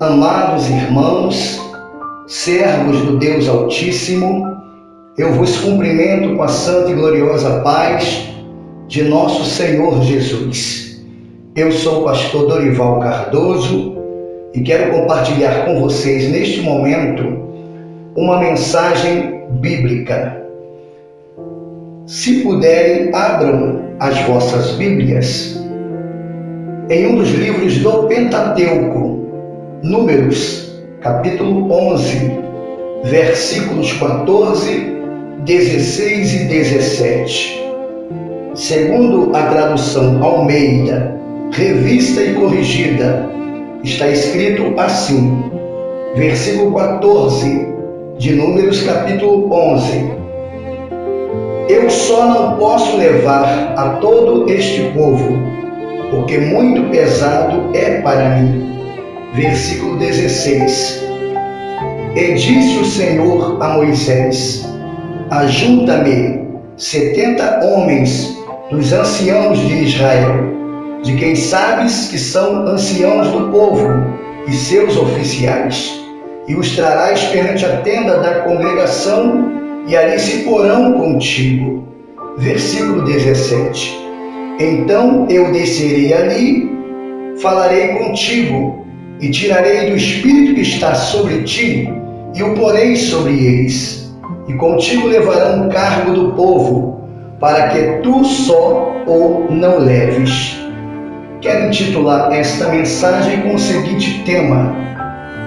Amados irmãos, servos do Deus Altíssimo, eu vos cumprimento com a santa e gloriosa paz de nosso Senhor Jesus. Eu sou o pastor Dorival Cardoso e quero compartilhar com vocês neste momento uma mensagem bíblica. Se puderem, abram as vossas Bíblias em um dos livros do Pentateuco, Números, capítulo 11, versículos 14, 16 e 17. Segundo a tradução Almeida, revista e corrigida, está escrito assim, versículo 14 de Números, capítulo 11. Eu só não posso levar a todo este povo, porque muito pesado é para mim. Versículo 16. E disse o Senhor a Moisés: ajunta-me 70 homens dos anciãos de Israel, de quem sabes que são anciãos do povo e seus oficiais, e os trarás perante a tenda da congregação, e ali se porão contigo. Versículo 17. Então eu descerei ali, falarei contigo, e tirarei do espírito que está sobre ti, e o porei sobre eles. E contigo levarão o cargo do povo, para que tu só o não leves. Quero intitular esta mensagem com o seguinte tema: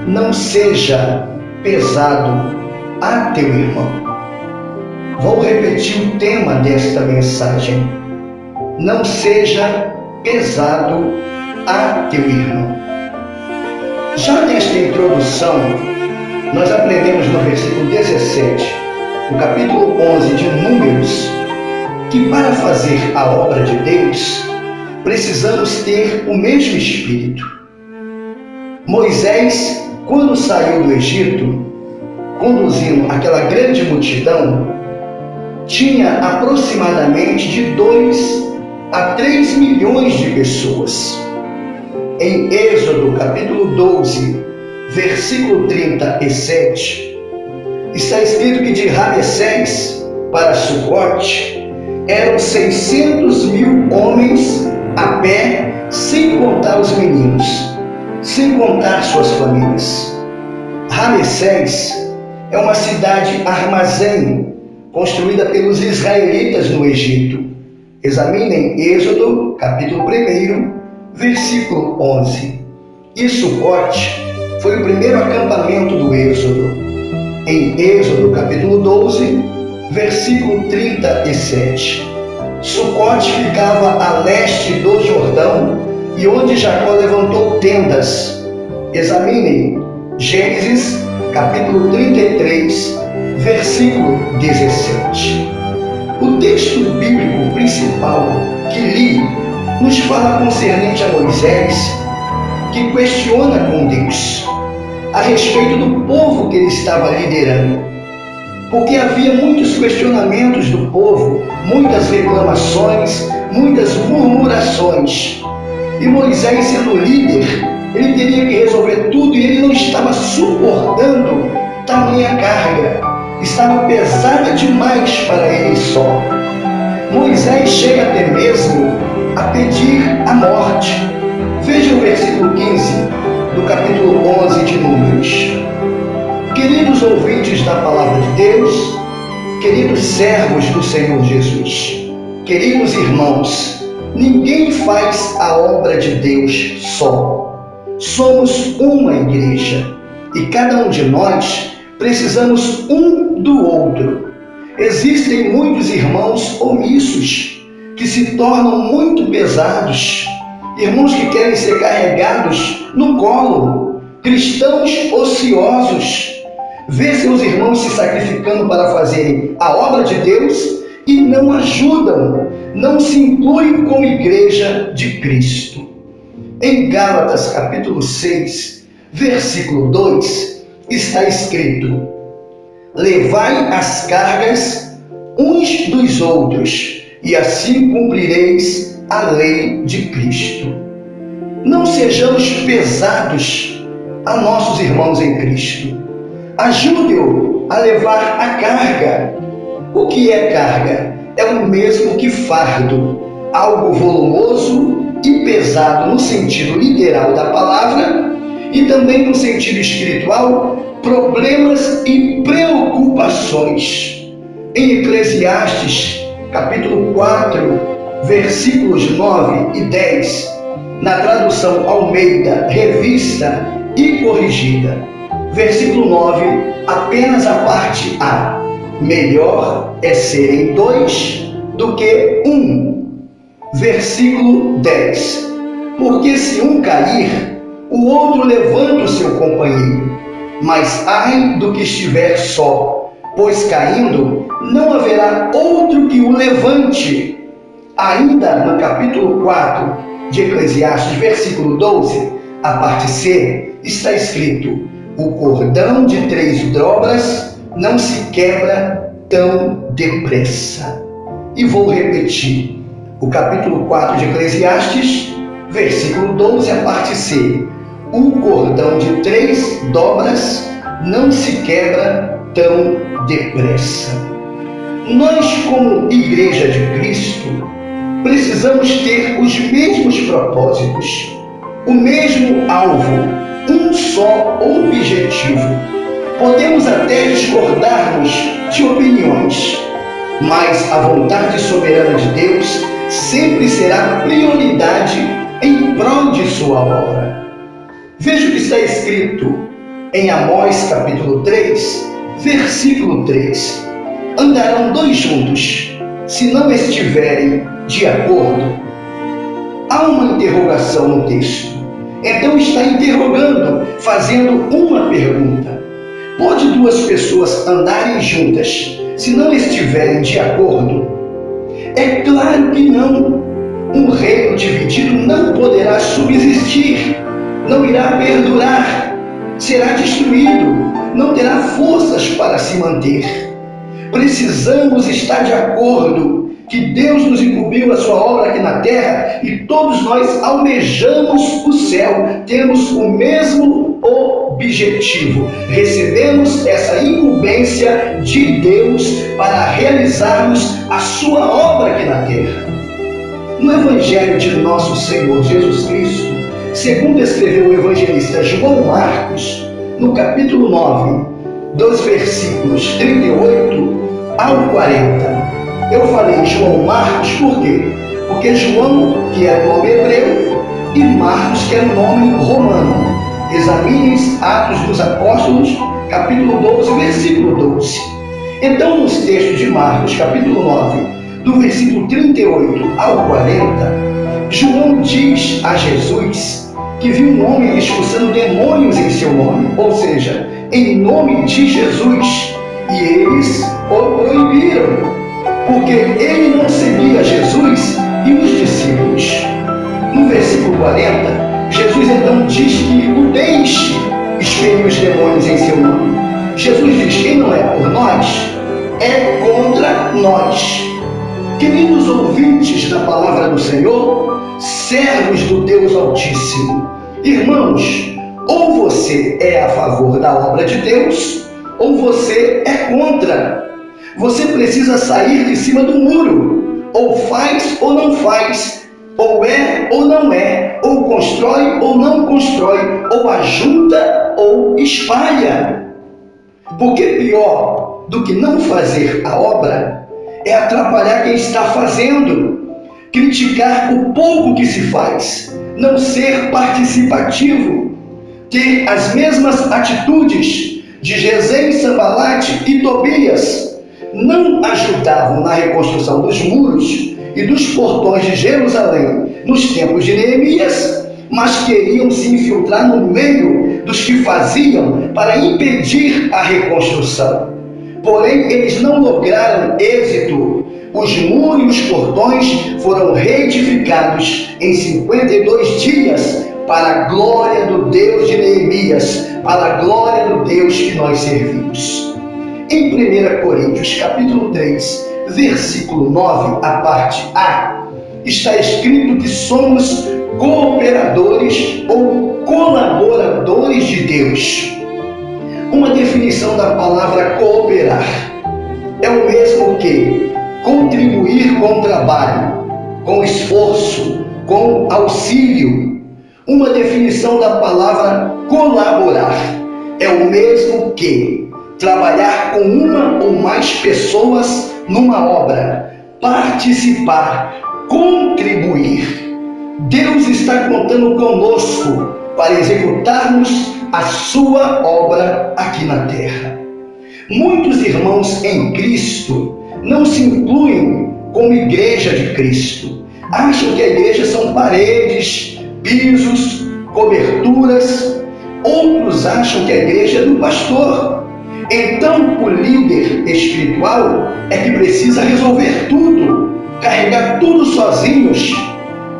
não seja pesado a teu irmão. Vou repetir o tema desta mensagem: não seja pesado a teu irmão. Já nesta introdução, nós aprendemos no versículo 17, no capítulo 11 de Números, que para fazer a obra de Deus, precisamos ter o mesmo espírito. Moisés, quando saiu do Egito, conduzindo aquela grande multidão, tinha aproximadamente de 2 a 3 milhões de pessoas. Em Êxodo, capítulo 12, versículo 37, está escrito que de Ramessés para Sucote eram 600 mil homens a pé, sem contar os meninos, sem contar suas famílias. Ramessés é uma cidade armazém construída pelos israelitas no Egito. Examinem Êxodo, capítulo 1, versículo 11. E Sucote foi o primeiro acampamento do Êxodo. Em Êxodo, capítulo 12, versículo 37. Sucote ficava a leste do Jordão e onde Jacó levantou tendas. Examinem Gênesis, capítulo 33, versículo 17. O texto bíblico principal que li nos fala concernente a Moisés, que questiona com Deus a respeito do povo que ele estava liderando, porque havia muitos questionamentos do povo, muitas reclamações, muitas murmurações, e Moisés, sendo líder, ele teria que resolver tudo, e ele não estava suportando tamanha carga, estava pesada demais para ele só. Moisés chega até mesmo a pedir a morte. Veja o versículo 15 do capítulo 11 de Números. Queridos ouvintes da palavra de Deus, queridos servos do Senhor Jesus, queridos irmãos, ninguém faz a obra de Deus só. Somos uma igreja e cada um de nós precisamos um do outro. Existem muitos irmãos omissos que se tornam muito pesados, irmãos que querem ser carregados no colo, cristãos ociosos, vê seus irmãos se sacrificando para fazerem a obra de Deus e não ajudam, não se incluem como igreja de Cristo. Em Gálatas capítulo 6, versículo 2, está escrito: levai as cargas uns dos outros, e assim cumprireis a lei de Cristo. Não sejamos pesados a nossos irmãos em Cristo. Ajude-o a levar a carga. O que é carga? É o mesmo que fardo, algo volumoso e pesado no sentido literal da palavra e também no sentido espiritual, problemas e preocupações. Em Eclesiastes, capítulo 4, versículos 9 e 10, na tradução Almeida, revista e corrigida, versículo 9, apenas a parte A: melhor é serem dois do que um. Versículo 10: porque se um cair, o outro levanta o seu companheiro, mas ai do que estiver só, pois caindo não haverá outro que o levante. Ainda no capítulo 4 de Eclesiastes, versículo 12, a parte C, está escrito: o cordão de 3 dobras não se quebra tão depressa. E vou repetir, o capítulo 4 de Eclesiastes, versículo 12, a parte C: o cordão de 3 dobras não se quebra tão depressa. Nós, como Igreja de Cristo, precisamos ter os mesmos propósitos, o mesmo alvo, um só objetivo. Podemos até discordarmos de opiniões, mas a vontade soberana de Deus sempre será prioridade em prol de sua obra. Veja o que está escrito em Amós capítulo 3, versículo 3. Andarão 2 juntos, se não estiverem de acordo. Há uma interrogação no texto. Então está interrogando, fazendo uma pergunta: pode 2 pessoas andarem juntas se não estiverem de acordo? É claro que não. Um reino dividido não poderá subsistir, não irá perdurar, será destruído, não terá forças para se manter. Precisamos estar de acordo que Deus nos incumbiu a sua obra aqui na terra e todos nós almejamos o céu, temos o mesmo objetivo, recebemos essa incumbência de Deus para realizarmos a sua obra aqui na terra. No Evangelho de nosso Senhor Jesus Cristo, segundo escreveu o evangelista João Marcos, no capítulo 9, dos versículos 38 ao 40. Eu falei João Marcos por quê? Porque João, que é o nome hebreu, e Marcos, que é o nome romano. Examine Atos dos Apóstolos, capítulo 12, versículo 12. Então, nos textos de Marcos, capítulo 9, do versículo 38 ao 40, João diz a Jesus que viu um homem expulsando demônios em seu nome, ou seja, em nome de Jesus, e eles o proibiram, porque ele não seguia Jesus e os discípulos. No versículo 40, Jesus então diz que o deixe expelir os demônios em seu nome. Jesus diz: quem não é por nós, é contra nós. Queridos ouvintes da palavra do Senhor, servos do Deus Altíssimo, irmãos, ou você é a favor da obra de Deus, ou você é contra. Você precisa sair de cima do muro, ou faz ou não faz, ou é ou não é, ou constrói ou não constrói, ou ajunta ou espalha. Porque pior do que não fazer a obra é atrapalhar quem está fazendo, criticar o pouco que se faz, não ser participativo, ter as mesmas atitudes de Gesem, Sambalate e Tobias. Não ajudavam na reconstrução dos muros e dos portões de Jerusalém nos tempos de Neemias, mas queriam se infiltrar no meio dos que faziam para impedir a reconstrução. Porém, eles não lograram êxito. Os muros e os portões foram reedificados em 52 dias para a glória do Deus de Neemias, para a glória do Deus que nós servimos. Em 1 Coríntios, capítulo 3, versículo 9, a parte A, está escrito que somos cooperadores ou colaboradores de Deus. Uma definição da palavra cooperar é o mesmo que contribuir com trabalho, com esforço, com auxílio. Uma definição da palavra colaborar é o mesmo que trabalhar com uma ou mais pessoas numa obra, participar, contribuir. Deus está contando conosco para executarmos a sua obra aqui na terra. Muitos irmãos em Cristo não se incluem como igreja de Cristo. Acham que a igreja são paredes, pisos, coberturas. Outros acham que a igreja é do pastor. Então, o líder espiritual é que precisa resolver tudo, carregar tudo sozinhos.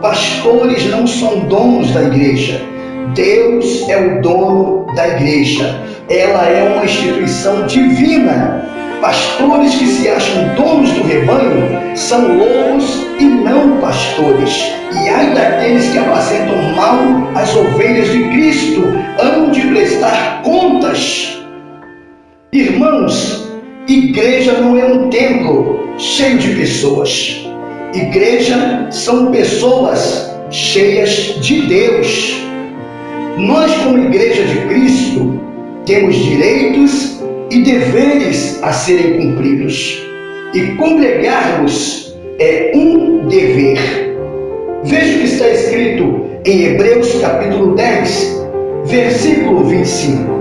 Pastores não são donos da igreja. Deus é o dono da igreja. Ela é uma instituição divina. Pastores que se acham donos do rebanho são lobos e não pastores. E ai daqueles que apacentam mal as ovelhas de Cristo, hão de prestar contas. Irmãos, igreja não é um templo cheio de pessoas. Igreja são pessoas cheias de Deus. Nós, como igreja de Cristo, temos direitos e deveres a serem cumpridos. E congregar-nos é um dever. Veja o que está escrito em Hebreus capítulo 10, versículo 25.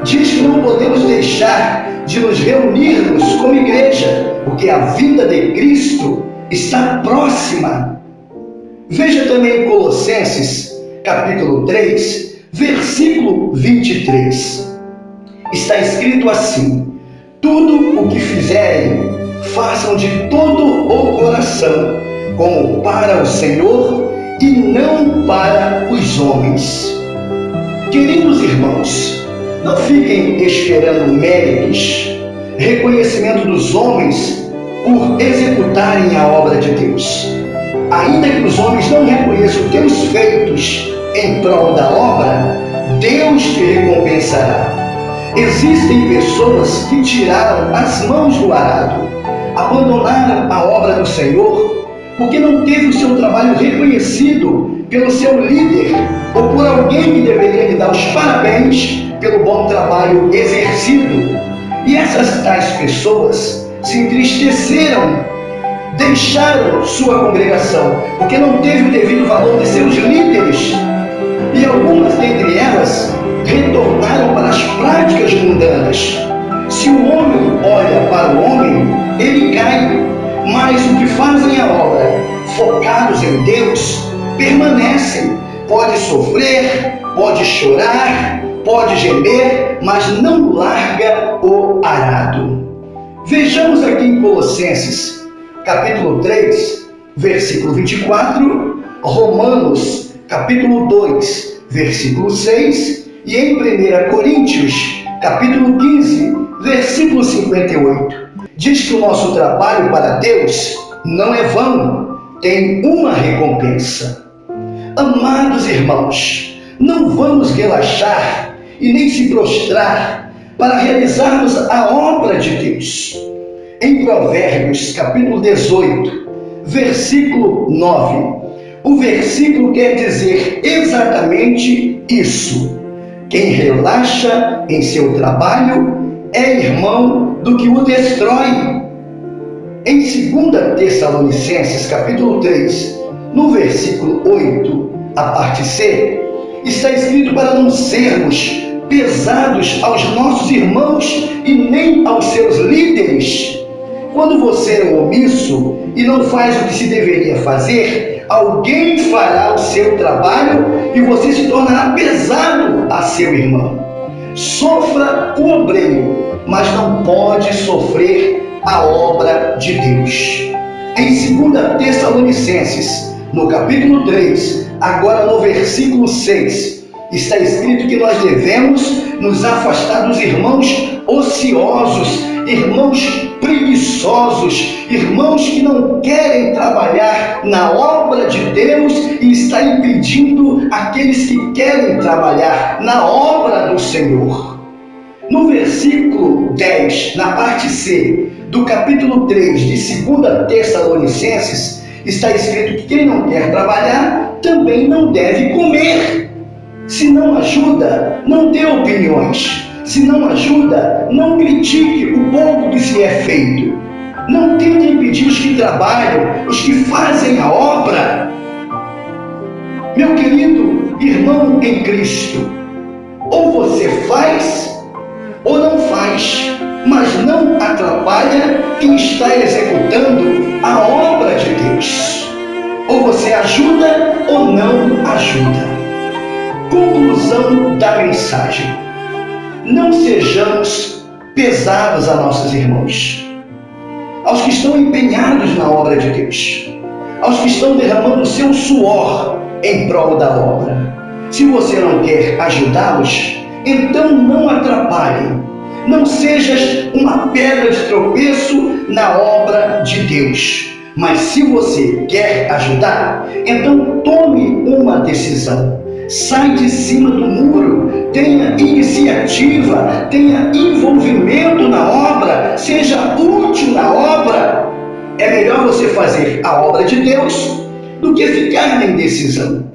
Diz que não podemos deixar de nos reunirmos como igreja, porque a vinda de Cristo está próxima. Veja também em Colossenses capítulo 3, versículo 23. Está escrito assim: tudo o que fizerem, façam de todo o coração, como para o Senhor e não para os homens. Queridos irmãos, não fiquem esperando méritos, reconhecimento dos homens por executarem a obra de Deus. Ainda que os homens não reconheçam teus feitos em prol da obra, Deus te recompensará. Existem pessoas que tiraram as mãos do arado, abandonaram a obra do Senhor, porque não teve o seu trabalho reconhecido pelo seu líder ou por alguém que deveria lhe dar os parabéns pelo bom trabalho exercido. E essas tais pessoas se entristeceram, deixaram sua congregação, porque não teve o devido valor de seus líderes. E algumas dentre elas retornaram para as práticas mundanas. Se o homem olha para o homem, ele cai, mas o que fazem a obra, focados em Deus, permanecem. Pode sofrer, pode chorar, pode gemer, mas não larga o arado. Vejamos aqui em Colossenses, capítulo 3, versículo 24, Romanos, capítulo 2, versículo 6, e em 1 Coríntios, capítulo 15, versículo 58. Diz que o nosso trabalho para Deus não é vão, tem uma recompensa. Amados irmãos, não vamos relaxar e nem se prostrar para realizarmos a obra de Deus. Em Provérbios, capítulo 18, versículo 9, o versículo quer dizer exatamente isso: quem relaxa em seu trabalho é irmão do que o destrói. Em 2 Tessalonicenses, capítulo 3, no versículo 8, a parte C, está escrito para não sermos pesados aos nossos irmãos e nem aos seus líderes. Quando você é omisso e não faz o que se deveria fazer, alguém fará o seu trabalho e você se tornará pesado a seu irmão. Sofra o obreiro, mas não pode sofrer a obra de Deus. Em 2 Tessalonicenses, no capítulo 3, agora no versículo 6, está escrito que nós devemos nos afastar dos irmãos ociosos, irmãos preguiçosos, irmãos que não querem trabalhar na obra de Deus e está impedindo aqueles que querem trabalhar na obra o Senhor. No versículo 10, na parte C, do capítulo 3 de 2 Tessalonicenses, está escrito que quem não quer trabalhar também não deve comer. Se não ajuda, não dê opiniões. Se não ajuda, não critique o pouco que se é feito. Não tente impedir os que trabalham, os que fazem a obra. Meu querido irmão em Cristo, ou você faz ou não faz, mas não atrapalha quem está executando a obra de Deus. Ou você ajuda ou não ajuda. Conclusão da mensagem: não sejamos pesados a nossos irmãos, aos que estão empenhados na obra de Deus, aos que estão derramando o seu suor em prol da obra. Se você não quer ajudá-los, então não atrapalhe. Não sejas uma pedra de tropeço na obra de Deus. Mas se você quer ajudar, então tome uma decisão. Sai de cima do muro, tenha iniciativa, tenha envolvimento na obra, seja útil na obra. É melhor você fazer a obra de Deus do que ficar na indecisão.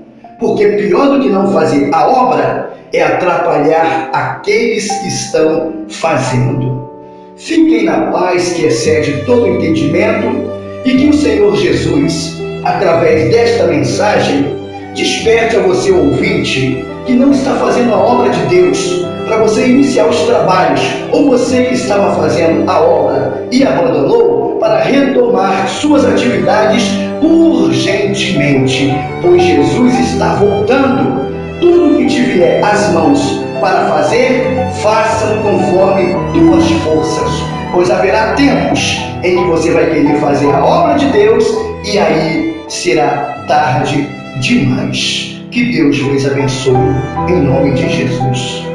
Porque pior do que não fazer a obra é atrapalhar aqueles que estão fazendo. Fiquem na paz que excede todo entendimento e que o Senhor Jesus, através desta mensagem, desperte a você, ouvinte, que não está fazendo a obra de Deus, para você iniciar os trabalhos, ou você que estava fazendo a obra e abandonou, para retomar suas atividades urgentemente, pois Jesus está voltando. Tudo que te vier às mãos para fazer, faça conforme tuas forças, pois haverá tempos em que você vai querer fazer a obra de Deus e aí será tarde demais. Que Deus vos abençoe, em nome de Jesus.